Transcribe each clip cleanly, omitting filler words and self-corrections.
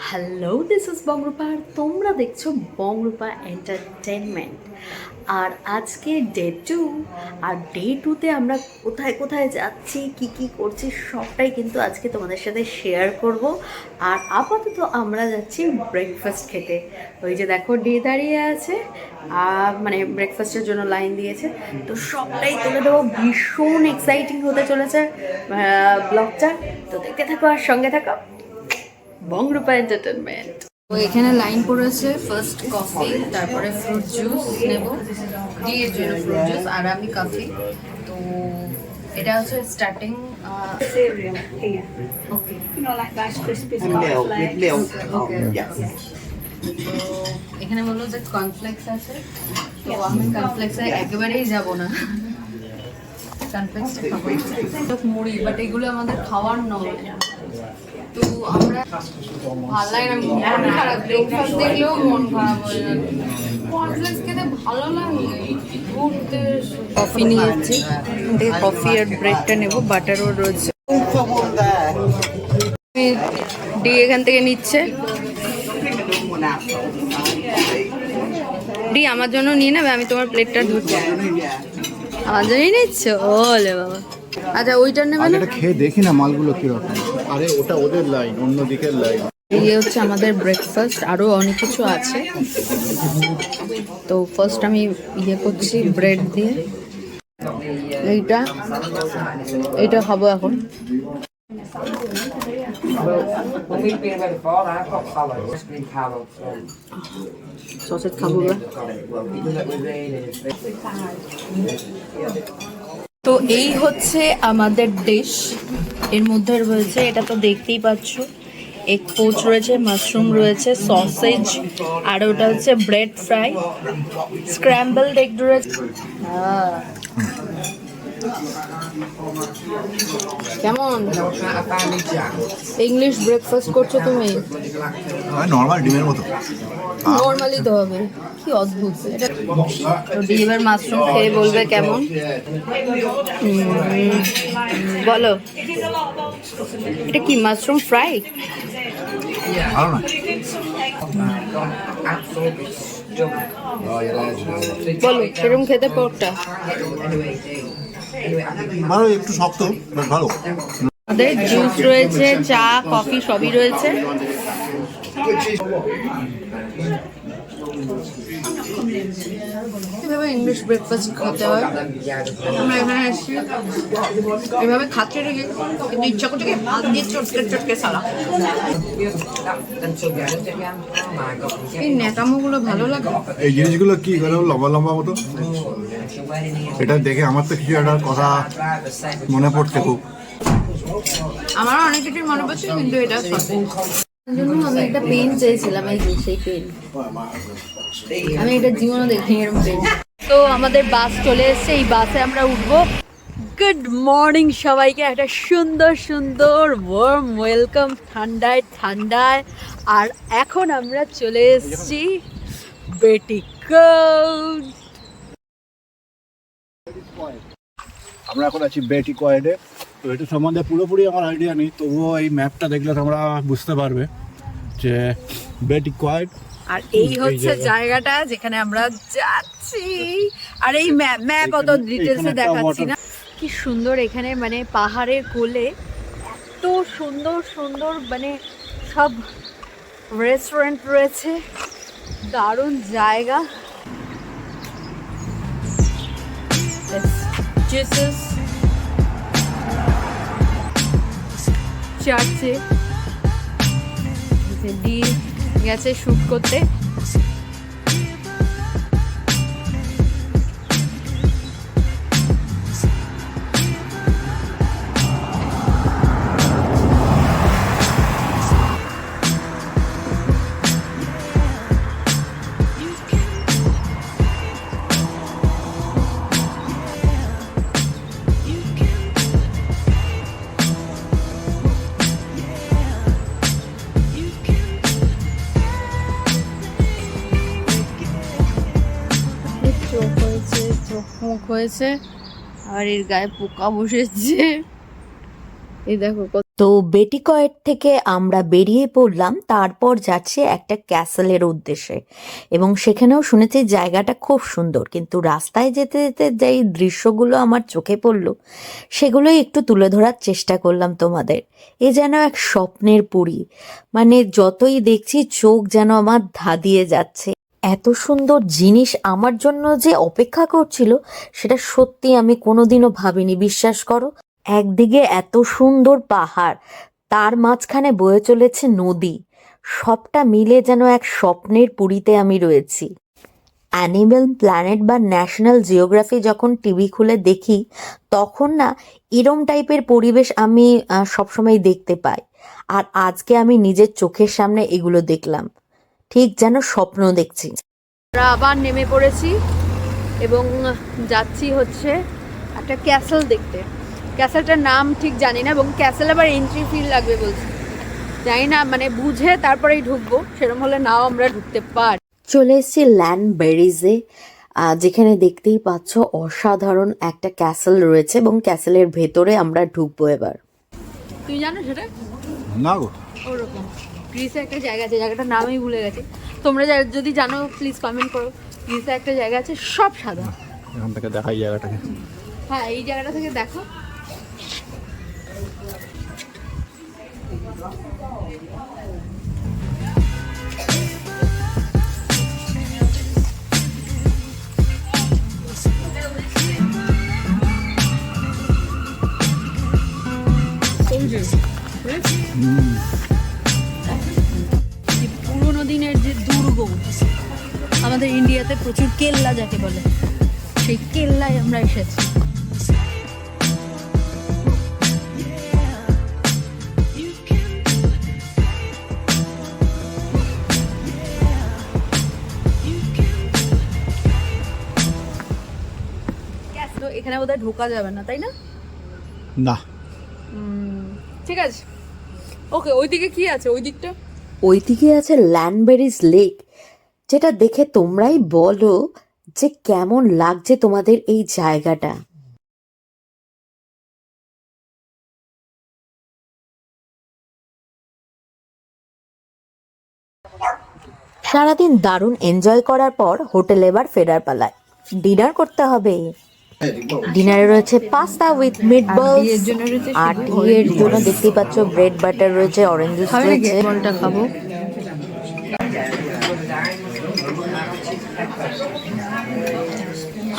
Hello, this is বংরূপা আর তোমরা দেখছো বংরূপা entertainment. আর আজকে ডে 2, আর ডে 2তে আমরা কোথায় কোথায় যাচ্ছি, কি কি করছি সবটাই কিন্তু আজকে তোমাদের সাথে শেয়ার করব। আর আপাতত আমরা যাচ্ছি ব্রেকফাস্ট খেতে। ওই যে দেখো ডে দাঁড়িয়ে আছে, মানে ব্রেকফাস্টের জন্য লাইন দিয়েছে, তো সবটাই তুলে দেবো। ভীষণ এক্সাইটিং হতে চলেছে ব্লগটা, তো দেখতে থাকো আর সঙ্গে থাকো বংরূপা এন্টারটেনমেন্ট। তো এখানে লাইন পড়েছে, ফার্স্ট কফি, তারপরে ফ্রুট জুস নেব, ডিয়ের জন্য ফ্রুট জুস, আর আমি কফি। তো এটা হচ্ছে স্টার্টিং। ওকে, তো এখানে বললো যে কর্নফ্লেক্স আছে, তো আমি কর্নফ্লেক্সে একেবারেই যাব না, কর্নফ্লেক্সটা খাবো মুড়ি, বাট এগুলো আমাদের খাওয়ার নয়। তো আমরা ভালো লাগে না, মন খারাপ, ব্রেকফাস্ট দেখলেও মন খারাপ হয়ে যাবে। কর্নফ্লেক্স খেতে ভালো লাগে। ঘুরতে কফি নিয়েছি, কফি আর ব্রেডটা নেব, বাটারও রয়েছে। ডি এখান থেকে নিচ্ছে, ডি আমার জন্য নিয়ে নেবে, আমি তোমার প্লেটটা ধরছি। আমার জন্যই নিচ্ছ? ওলে বাবা, আচ্ছা ওইটার নেবে না? খেয়ে দেখি না মালগুলো কিরকম। আরে ওটা ওদের লাইন, অন্য দিকের লাইন। এই হচ্ছে আমাদের ব্রেকফাস্ট, আরও অনেক কিছু আছে। তো ফার্স্ট আমি করছি ব্রেড দিয়ে, এইটা খাবো এখন। সসেজ খাবো। তো এই হচ্ছে আমাদের ডিশ, এর মধ্যে রয়েছে, এটা তো দেখতেই পাচ্ছ, এগ পোচ রয়েছে, মাশরুম রয়েছে, সসেজ, আর ওটা হচ্ছে ব্রেড ফ্রাই, স্ক্র্যাম্বলড এগ রয়েছে। কেমন ইংলিশ ব্রেকফাস্ট করছো তুমি? নরমাল ডিমের মতো, নর্মালি তো হবে, কি অদ্ভুত এটা। তো ডিমের মাশরুম খেয়ে বলবে কেমন। বলো, এটা কি মাশরুম ফ্রাই? ভালো না। বলো সেরকম খেতে পোকটা। ভালো, একটু শক্ত, বাট ভালো। আমাদের জুস রয়েছে, চা, কফি সবই রয়েছে। এভাবে ইংলিশ ব্রেকফাস্ট খেতে হয়। আমরা এখানে এসেছি এভাবে খাচ্ছে ঠিকই, কিন্তু ইচ্ছা করছে কি ভাত দিয়ে চটকে চটকে সারা। এই ন্যাকামোগুলো ভালো লাগে। এই জিনিসগুলো কি লম্বা লম্বা মতো, এটা দেখে আমার তো কিছু একটা কথা মনে পড়ছে খুব। আমারও অনেক কিছুই মনে পড়ছে, কিন্তু এটা জন্য আমি একটা পেন চেয়েছিলাম, এই যে সেই পেন, আমি এটা জীবনে দেখিনি এরকম পেন। তো আমাদের বাস চলে এসেছে, এই বাসে আমরা উঠবো। গুড মর্নিং সবাইকে, একটা সুন্দর সুন্দর ওয়ার্ম ওয়েলকাম, ঠান্ডায় ঠান্ডায়। আর এখন আমরা চলে এসেছি বেটিকোট। আমরা এখন আছি বেটিকয়েডে। তো এটা সম্বন্ধে পুরোপুরি আমার আইডিয়া নেই, তবুও এই ম্যাপটা দেখলে তোমরা বুঝতে পারবে যে বেটিকয়েড। আর এই হচ্ছে জায়গাটা যেখানে আমরা যাচ্ছি। আর এই ম্যাপ অত ডিটেলসে দেখাচ্ছি না। কি সুন্দর এখানে, মানে পাহাড়ের কোলে এত সুন্দর সুন্দর, মানে সব রেস্টুরেন্ট রয়েছে, দারুণ জায়গা। জেসাস চার্চে গেছে শুট করতে। মুখ হয়েছে, আর এর গায়ে পোকা বসেছে, এই দেখো কত। তো বেটিকয়েট থেকে আমরা বেরিয়ে পড়লাম, তারপর যাচ্ছি একটা ক্যাসেলের উদ্দেশ্যে। এবং সেখানেও শুনেছি জায়গাটা খুব সুন্দর, কিন্তু রাস্তায় যেতে যেতে যেই দৃশ্যগুলো আমার চোখে পড়লো সেগুলোই একটু তুলে ধরার চেষ্টা করলাম তোমাদের। এ যেন এক স্বপ্নের পুরী, মানে যতই দেখছি চোখ যেন আমার ধাঁধিয়ে যাচ্ছে। এত সুন্দর জিনিস আমার জন্য যে অপেক্ষা করছিল সেটা সত্যি আমি কোনোদিনও ভাবিনি, বিশ্বাস করো। একদিকে এত সুন্দর পাহাড়, তার মাঝখানে বয়ে চলেছে নদী, সবটা মিলে যেন এক স্বপ্নের পুরীতে আমি রয়েছি। অ্যানিম্যাল প্ল্যানেট বা ন্যাশনাল জিওগ্রাফি যখন টিভি খুলে দেখি তখন না এরম টাইপের পরিবেশ আমি সবসময় দেখতে পাই, আর আজকে আমি নিজের চোখের সামনে এগুলো দেখলাম, ঠিক যেন স্বপ্ন দেখছি। আমরা আবার নেমে পড়েছি এবং যাচ্ছি হচ্ছে একটা ক্যাসেল দেখতে। ক্যাসেলটার নাম ঠিক জানি না, এবং ক্যাসেল আবার এন্ট্রি ফি লাগবে বলছি, জানি না, মানে বুঝে তারপরেই ঢুকবো, সেরকম হলে নাও আমরা ঢুকতে পারি। চলে এসেছি ল্যান্ডবেরিজে, যেখানে দেখতেই পাচ্ছ অসাধারণ একটা ক্যাসেল রয়েছে এবং ক্যাসেলের ভেতরে আমরা ঢুকবো এবার। তুমি জানো সেটা? না গো, ওরকম গ্রিসে একটা জায়গা আছে, জায়গাটার নামই ভুলে গেছি। তোমরা যদি জানো প্লিজ কমেন্ট করো। গ্রিসে একটা জায়গা আছে, সব সাদা। এখান থেকে দেখাই জায়গাটাকে। হ্যাঁ, এই জায়গাটা থেকে দেখো। পুরোনো দিনের যে দুর্গ, আমাদের ইন্ডিয়াতে প্রচুর কেল্লা যাকে বলে, সেই কেল্লায় আমরা এসেছি। এখানে বোধহয় ঢোকা যাবে না, তাই না? না, ঠিক আছে, ওকে। ওইদিকে কি আছে? ওই দিকটা, ওইদিকে আছে ল্যান্ডবেরিজ লেক, যেটা দেখে তোমরাই বলো যে কেমন লাগছে তোমাদের এই জায়গাটা। সারাদিন দারুণ এনজয় করার পর হোটেলে এবার ফেরার পালায়, ডিনার করতে হবে। ডিনারে রয়েছে পাস্তা উইথ মিটবলস, আর টিয়ের জন্য দেখতেই পাচ্ছ ব্রেড বাটার রয়েছে, অরেঞ্জ জুস রয়েছে। বলটা খাবো।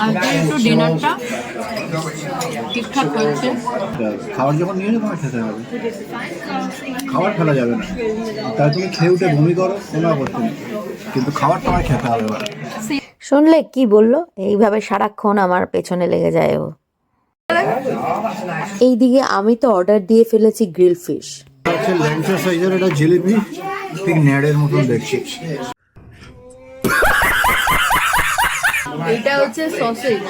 আজকে একটু ডিনারটা ঠিকঠাক হয়েছে। খাবার যখন নিয়ে তোমার খেতে হবে, খাবার ফেলা যাবে না। তাই তুমি খেয়ে উঠে বমি করো, কোনো আপত্তি নেই, কিন্তু খাবার তোমার খেতে হবে। শুনলে কি বললো? এইভাবে সারাক্ষণ আমার পেছনে লেগে যায় ও। এইদিকে আমি তো অর্ডার দিয়ে ফেলেছি গ্রিল ফিশ। হচ্ছে ল্যাংচা সাইজের একটা জিলিপি, ঠিক নেড়ের মতন দেখছি। এটা হচ্ছে সসেজ।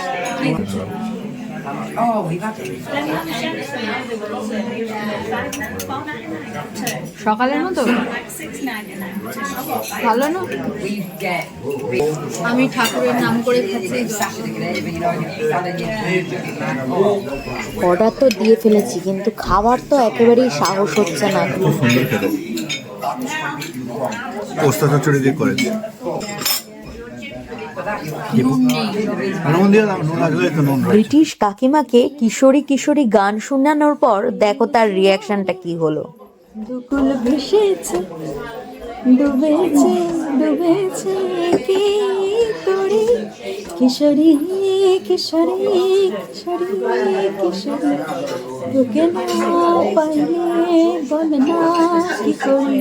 সকালের মতো ভালো না? আমি ঠাকুরের নাম করে খাচ্ছি। অর্ডার তো দিয়ে ফেলেছি, কিন্তু খাবার তো একেবারেই সাহস হচ্ছে না। খুব সুন্দর খেতে, পোস্তা চচ্চড়ি দিয়ে করেছে। ব্রিটিশ কাকিমাকে কিশোরী কিশোরী গান শোনানোর পর দেখো তার রিয়াকশনটা কি হলো। দুকুল ভেসেছে, ডুবেছে ডুবেছে কি করি, কিশোরী কিশোরী কিশোরী কিশোরী, তোকে না পাইলে বল না কি করি।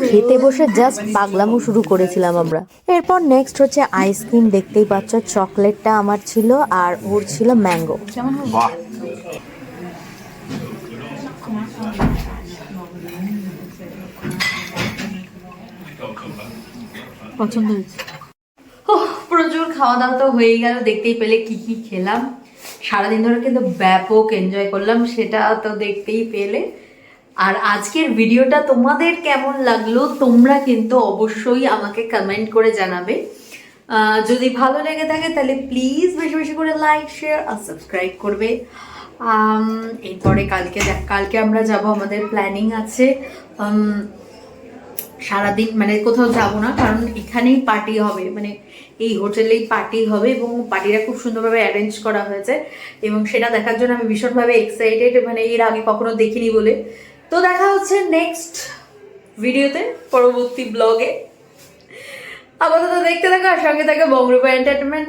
খেতে বসে জাস্ট পাগলামো শুরু করেছিলাম আমরা। এরপর নেক্সট হচ্ছে আইসক্রিম, দেখতেই পাচ্ছ চকলেটটা আমার ছিল আর ওর ছিল ম্যাঙ্গো। বাহ, পছন্দ হয়েছে। প্রচুর খাওয়া দাওয়া তো হয়ে গেল, দেখতেই পেলে কি কি খেলাম। সারাদিন ধরে কিন্তু ব্যাপক এনজয় করলাম, সেটা তো দেখতেই পেলে। আর আজকের ভিডিওটা তোমাদের কেমন লাগলো তোমরা কিন্তু অবশ্যই আমাকে কমেন্ট করে জানাবে। যদি ভালো লেগে থাকে তাহলে প্লিজ বেশি বেশি করে লাইক শেয়ার আর সাবস্ক্রাইব করবে। এরপরে কালকে আমরা যাব, আমাদের প্ল্যানিং আছে সারাদিন মানে কোথাও যাব না, কারণ এখানেই পার্টি হবে, মানে এই হোটেলেই পার্টি হবে এবং পার্টিটা খুব সুন্দরভাবে অ্যারেঞ্জ করা হয়েছে এবং সেটা দেখার জন্য আমি ভীষণভাবে এক্সাইটেড, মানে এর আগে কখনো দেখিনি বলে। তো দেখা হচ্ছে নেক্সট ভিডিওতে, পরবর্তী ব্লগে। আপাতত দেখতে থাকো আর সঙ্গে থাকে বংরূপা এন্টারটেনমেন্ট।